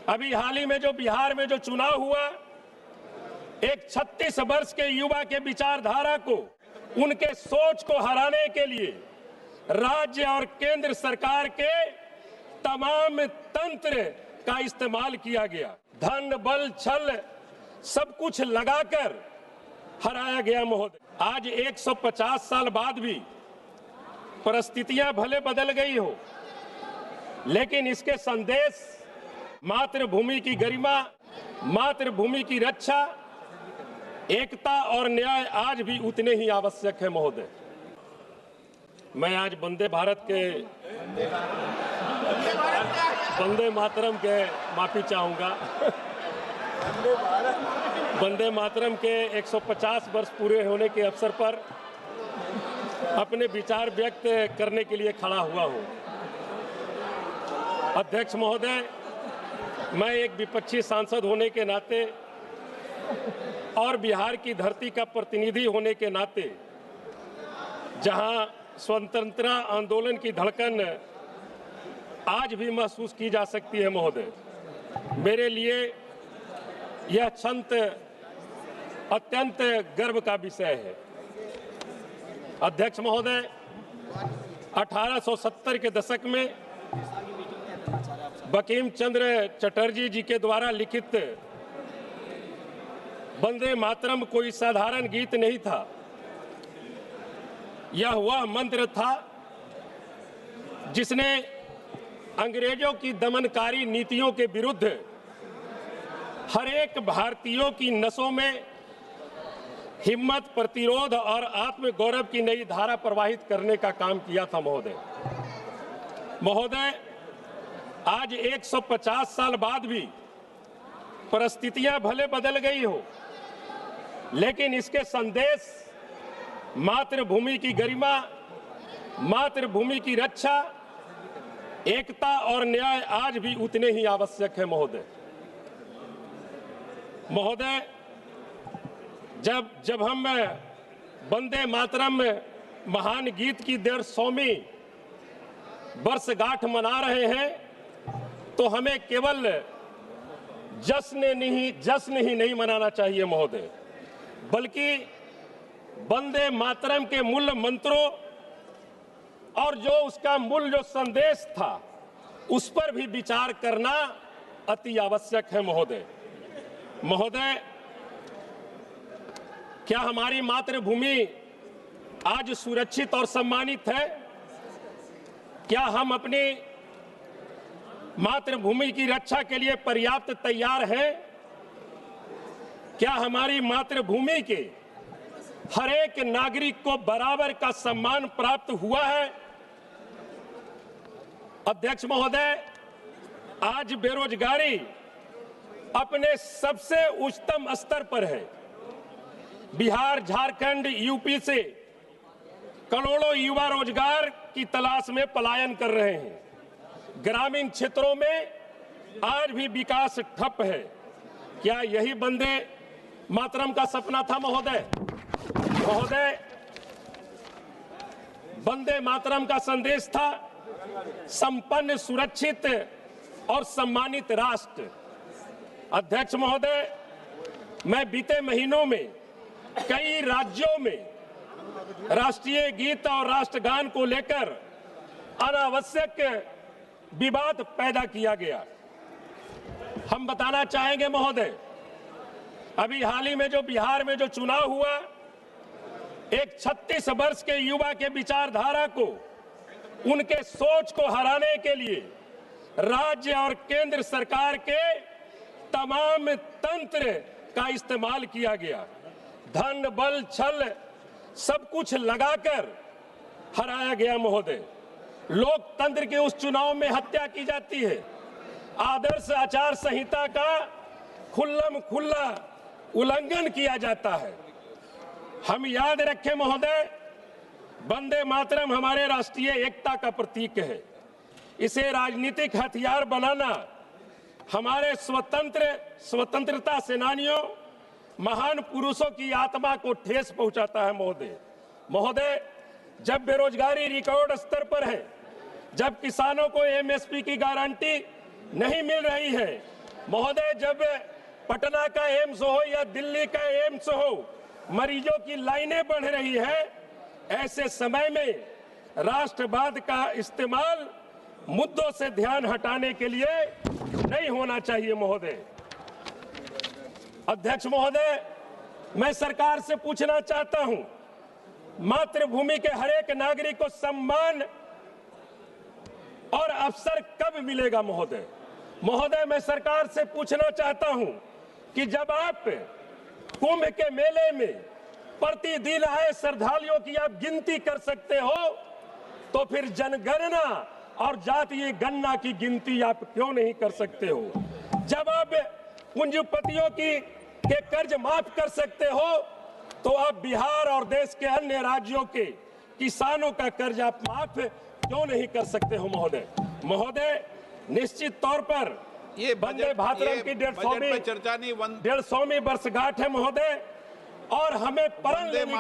अभी हाल ही में जो बिहार में जो चुनाव हुआ, एक 36 वर्ष के युवा के विचारधारा को, उनके सोच को हराने के लिए राज्य और केंद्र सरकार के तमाम तंत्र का इस्तेमाल किया गया। धन बल छल सब कुछ लगाकर हराया गया महोदय। आज 150 साल बाद भी परिस्थितियां भले बदल गई हो, लेकिन इसके संदेश मातृभूमि की गरिमा, मातृभूमि की रक्षा, एकता और न्याय आज भी उतने ही आवश्यक है महोदय। मैं आज वंदे भारत के वंदे मातरम के माफी चाहूंगा। वंदे मातरम के 150 वर्ष पूरे होने के अवसर पर अपने विचार व्यक्त करने के लिए खड़ा हुआ हूं। अध्यक्ष महोदय, मैं एक विपक्षी सांसद होने के नाते और बिहार की धरती का प्रतिनिधि होने के नाते, जहां स्वतंत्रता आंदोलन की धड़कन आज भी महसूस की जा सकती है महोदय, मेरे लिए यह क्षण अत्यंत गर्व का विषय है। अध्यक्ष महोदय, 1870 के दशक में बंकिम चंद्र चटर्जी जी के द्वारा लिखित वंदे मातरम कोई साधारण गीत नहीं था। यह वह मंत्र था जिसने अंग्रेजों की दमनकारी नीतियों के विरुद्ध हर एक भारतीयों की नसों में हिम्मत, प्रतिरोध और आत्मगौरव की नई धारा प्रवाहित करने का काम किया था महोदय। आज 150 साल बाद भी परिस्थितियां भले बदल गई हो, लेकिन इसके संदेश मातृभूमि की गरिमा, मातृभूमि की रक्षा, एकता और न्याय आज भी उतने ही आवश्यक है महोदय। जब हम वंदे मातरम महान गीत की 150वीं वर्षगांठ मना रहे हैं, तो हमें केवल जश्न ही नहीं मनाना चाहिए महोदय, बल्कि वंदे मातरम के मूल मंत्रों और जो उसका मूल जो संदेश था, उस पर भी विचार करना अति आवश्यक है महोदय। क्या हमारी मातृभूमि आज सुरक्षित और सम्मानित है? क्या हम अपनी मातृभूमि की रक्षा के लिए पर्याप्त तैयार हैं? क्या हमारी मातृभूमि के हर एक नागरिक को बराबर का सम्मान प्राप्त हुआ है? अध्यक्ष महोदय, आज बेरोजगारी अपने सबसे उच्चतम स्तर पर है। बिहार, झारखंड, यूपी से करोड़ों युवा रोजगार की तलाश में पलायन कर रहे हैं। ग्रामीण क्षेत्रों में आज भी विकास ठप है। क्या यही वंदे मातरम का सपना था महोदय? वंदे मातरम का संदेश था संपन्न, सुरक्षित और सम्मानित राष्ट्र। अध्यक्ष महोदय, मैं बीते महीनों में कई राज्यों में राष्ट्रीय गीत और राष्ट्रगान को लेकर अनावश्यक विवाद पैदा किया गया। हम बताना चाहेंगे महोदय, अभी हाल ही में जो बिहार में जो चुनाव हुआ, एक 36 वर्ष के युवा के विचारधारा को, उनके सोच को हराने के लिए राज्य और केंद्र सरकार के तमाम तंत्र का इस्तेमाल किया गया। धन बल छल सब कुछ लगाकर हराया गया महोदय। लोकतंत्र के उस चुनाव में हत्या की जाती है। आदर्श आचार संहिता का खुल्लम खुल्ला उल्लंघन किया जाता है। हम याद रखें महोदय, वंदे मातरम हमारे राष्ट्रीय एकता का प्रतीक है। इसे राजनीतिक हथियार बनाना हमारे स्वतंत्रता सेनानियों, महान पुरुषों की आत्मा को ठेस पहुंचाता है महोदय। जब बेरोजगारी रिकॉर्ड स्तर पर है, जब किसानों को एमएसपी की गारंटी नहीं मिल रही है, महोदय, जब पटना का एम्स हो या दिल्ली का एम्स हो, मरीजों की लाइनें बढ़ रही है, ऐसे समय में राष्ट्रवाद का इस्तेमाल मुद्दों से ध्यान हटाने के लिए नहीं होना चाहिए। महोदय, अध्यक्ष महोदय, मैं सरकार से पूछना चाहता हूं, मातृभूमि के हर एक नागरिक को सम्मान और अवसर कब मिलेगा? महोदय, मैं सरकार से पूछना चाहता हूं कि जब आप कुंभ के मेले में प्रतिदिन आए श्रद्धालुओं की आप गिनती कर सकते हो, तो फिर जनगणना और जातीय गणना की गिनती आप क्यों नहीं कर सकते हो? जब आप पूंजीपतियों के कर्ज माफ कर सकते हो, तो आप बिहार और देश के अन्य राज्यों के किसानों का कर्ज आप माफ क्यों नहीं कर सकते हो? महोदय, निश्चित तौर पर ये वंदे भारतम की 150वीं वर्षगांठ है महोदय, और हमें प्रण लेने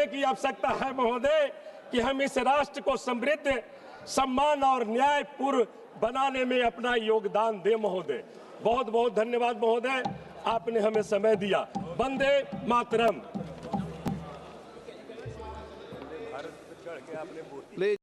की आवश्यकता है महोदय कि हम इस राष्ट्र को समृद्ध, सम्मान और न्यायपूर्ण बनाने में अपना योगदान दें। महोदय, बहुत बहुत धन्यवाद महोदय, आपने हमें समय दिया। वंदे मातरम।